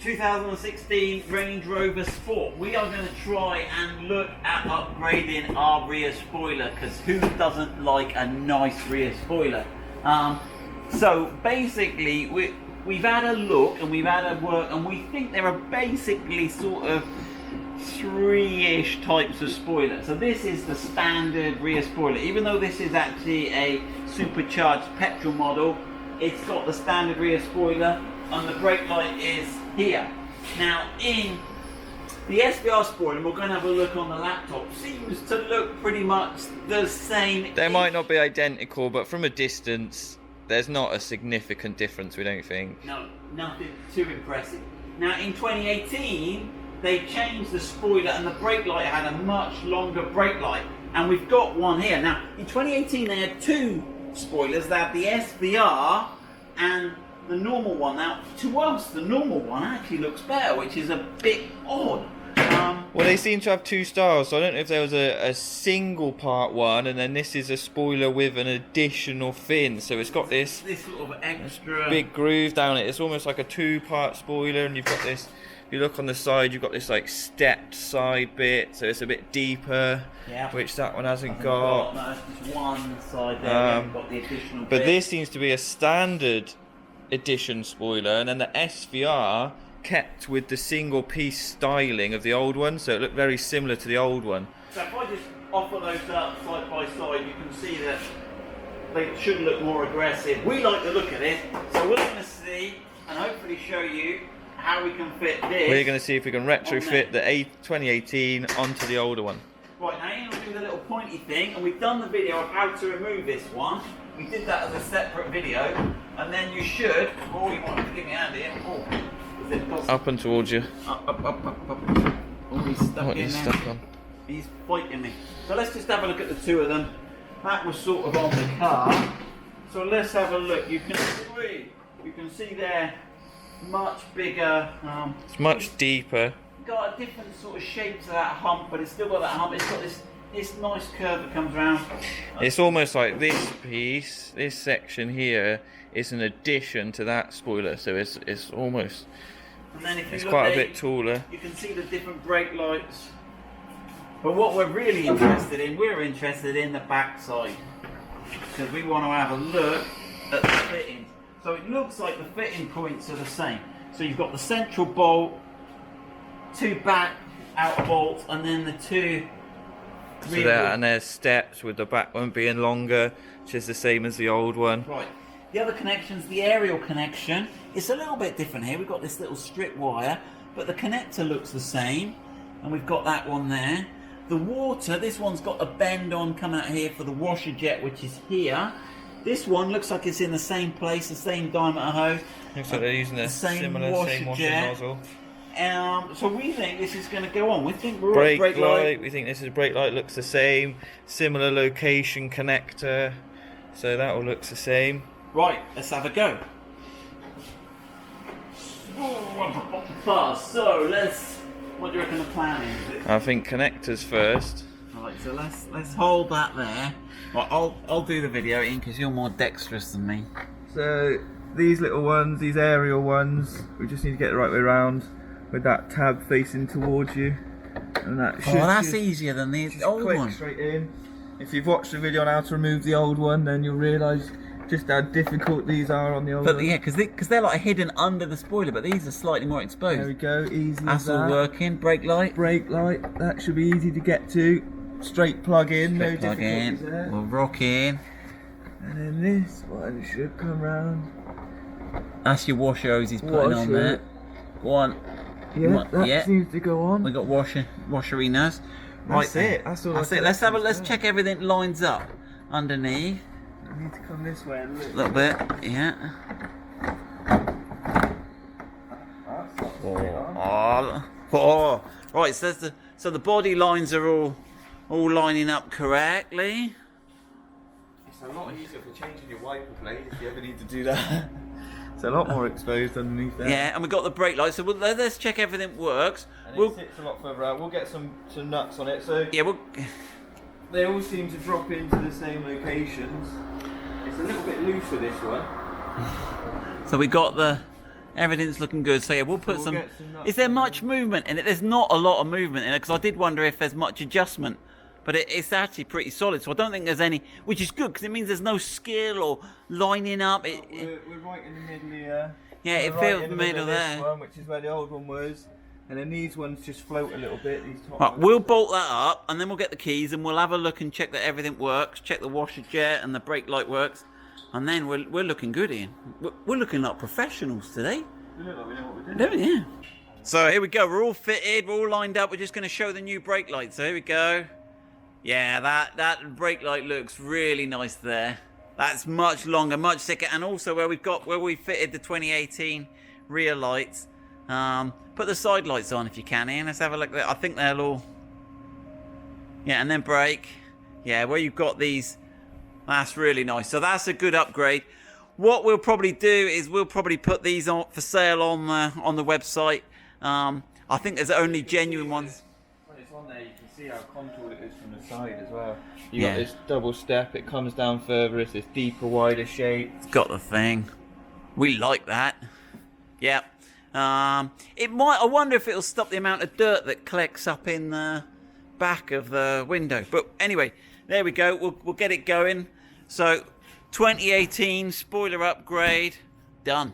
2016 Range Rover Sport. We are going to try and look at upgrading our rear spoiler, because who doesn't like a nice rear spoiler? So basically we've had a look and we've had a work, and we think there are basically sort of three-ish types of spoiler. So this is the standard rear spoiler. Even though this is actually a supercharged petrol model, it's got the standard rear spoiler, and the brake light is here. Now in the SVR spoiler, we're going to have a look on the laptop, seems to look pretty much the same. They might not be identical, but from a distance there's not a significant difference, we don't think. No, nothing too impressive. Now in 2018 they changed the spoiler, and the brake light had a much longer brake light, and we've got one here. Now in 2018 they had two spoilers. They had the SVR and the normal one. Now to us the normal one actually looks better, which is a bit odd. Well, they seem to have two styles, so I don't know if there was a single part one, and then this is a spoiler with an additional fin, so it's got this sort of extra big groove down it. It's almost like a two-part spoiler, and you've got this, if you look on the side, you've got this like stepped side bit, so it's a bit deeper, yeah, which that one hasn't got. No, it's just one side there. We haven't got the additional but bit. this seems to be a standard edition spoiler, and then the SVR kept with the single piece styling of the old one, so it looked very similar to the old one. So if I just offer those up side by side, you can see that they should look more aggressive. We like the look of it, so we're going to see and hopefully show you how we can fit this. We're going to see if we can retrofit the 2018 onto the older one. Right, now you're going to do the little pointy thing, and we've done the video of how to remove this one. We did that as a separate video, and then you should, oh, you might have to give me a hand here. Oh, is it possible? Up and towards you. Up. Oh, he's stuck What in is there. stuck on? He's fighting me. So let's just have a look at the two of them. That was sort of on the car. So let's have a look. You can see they're much bigger. It's much deeper. Got a different sort of shape to that hump, but it's still got that hump. It's got this nice curve that comes around. It's almost like this piece, this section here, is an addition to that spoiler, so it's almost, and then if you it's look quite at a bit taller. You can see the different brake lights. But what we're really interested in, we're interested in the back side, because we want to have a look at the fittings. So it looks like the fitting points are the same. So you've got the central bolt, two back outer bolts, and then the two rear bolts. And there's steps with the back one being longer, which is the same as the old one. Right. The other connection's the aerial connection. It's a little bit different here. We've got this little strip wire, but the connector looks the same, and we've got that one there. The water, this one's got a bend on coming out here for the washer jet, which is here. This one looks like it's in the same place, the same diameter hose. Looks like they're using a similar washer jet. nozzle. So we think this is going to go on. We think we're Brake brake light. We think this is brake light. Looks the same. Similar location connector. So that all looks the same. Right, let's have a go. So what do you reckon the plan is? I think connectors first. Right, so let's hold that there. Right, I'll do the video, Ian, because you're more dexterous than me. So these little ones, these aerial ones, we just need to get the right way around with that tab facing towards you, and that should that's easier than the old one. Straight in. If you've watched the video on how to remove the old one, then you'll realise just how difficult these are on the old one. Yeah, because they're like hidden under the spoiler, but these are slightly more exposed. There we go, easy That's as that. all working. Brake light. Brake light, that should be easy to get to. Straight plug in, no Plug difficulties in. there. We'll rock in. And then this one should come round. That's your washer hose he's putting on there. Go on. Yeah, that seems to go on. We got washerinas. That's it. That's all. That's it. Let's check everything lines up underneath. I need to come this way a little bit. Yeah. Right. So the body lines are all lining up correctly. It's a lot easier for changing your wiper blade if you ever need to do that. It's a lot more exposed underneath there. Yeah, and we've got the brake light, so let's check everything works. And it sits a lot further out. We'll get some nuts on it. So yeah, they all seem to drop into the same locations. It's a little bit looser, this one. So we got the Everything's looking good. So yeah, we'll put some. get some nuts Is there on much movement in it? There's not a lot of movement in it because I did wonder if there's much adjustment, but it's actually pretty solid. So I don't think there's any, which is good because it means there's no skill or lining up. We're right in the middle here. Yeah, it We're feels in the middle of there. this one, which is where the old one was. And then these ones just float a little bit. These top Right, ones. we'll bolt that up and then we'll get the keys and we'll have a look and check that everything works. Check the washer jet and the brake light works, and then we're looking good, Ian. We're looking like professionals today. We look like we know what we're doing. Yeah. So here we go. We're all fitted. We're all lined up. We're just going to show the new brake light. So here we go. Yeah, that brake light looks really nice there. That's much longer, much thicker, and also where we fitted the 2018 rear lights. Put the side lights on if you can, Ian. Let's have a look there. I think they'll all. Yeah, and then brake. Yeah, where you've got these. That's really nice. So that's a good upgrade. What we'll probably do is we'll probably put these on for sale on the website. I think there's only genuine ones. When it's on there, you can see how contoured it is from the side as well. You Yeah. got this double step. It comes down further. It's this deeper, wider shape. It's got the thing. We like that. Yeah. It might. I wonder if it'll stop the amount of dirt that collects up in the back of the window. But anyway, there we go. We'll get it going. So 2018 spoiler upgrade done.